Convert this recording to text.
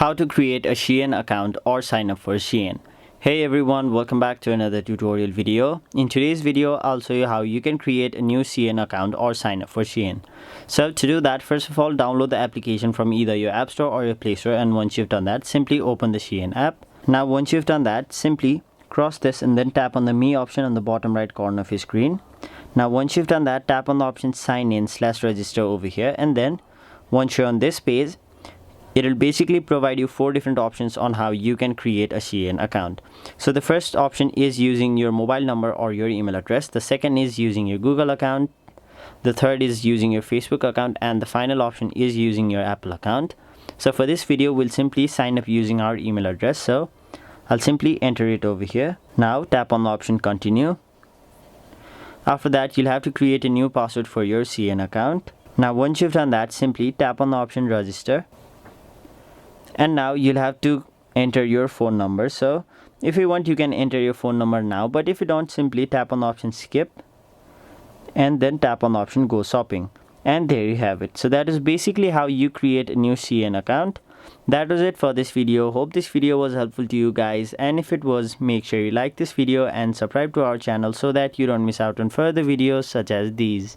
How to create a Shein account or sign up for Shein. Hey everyone, welcome back to another tutorial video. In today's video, I'll show you how you can create a new Shein account or sign up for Shein. So to do that, first of all, download the application from either your App Store or your Play Store, and once you've done that, simply open the Shein app. Now once you've done that, simply cross this and then tap on the Me option on the bottom right corner of your screen. Now once you've done that, tap on the option sign in/register over here, and then once you're on this page, it'll basically provide you 4 different options on how you can create a Shein account. So the first option is using your mobile number or your email address. The second is using your Google account. The third is using your Facebook account, and the final option is using your Apple account. So for this video, we'll simply sign up using our email address. So I'll simply enter it over here. Now tap on the option continue. After that, you'll have to create a new password for your Shein account. Now once you've done that, simply tap on the option register. And now you'll have to enter your phone number. So if you want, you can enter your phone number now, but if you don't, simply tap on the option skip and then tap on the option go shopping, and there you have it. So that is basically how you create a new Shein account. That was it for this video. Hope this video was helpful to you guys, and if it was, make sure you like this video and subscribe to our channel so that you don't miss out on further videos such as these.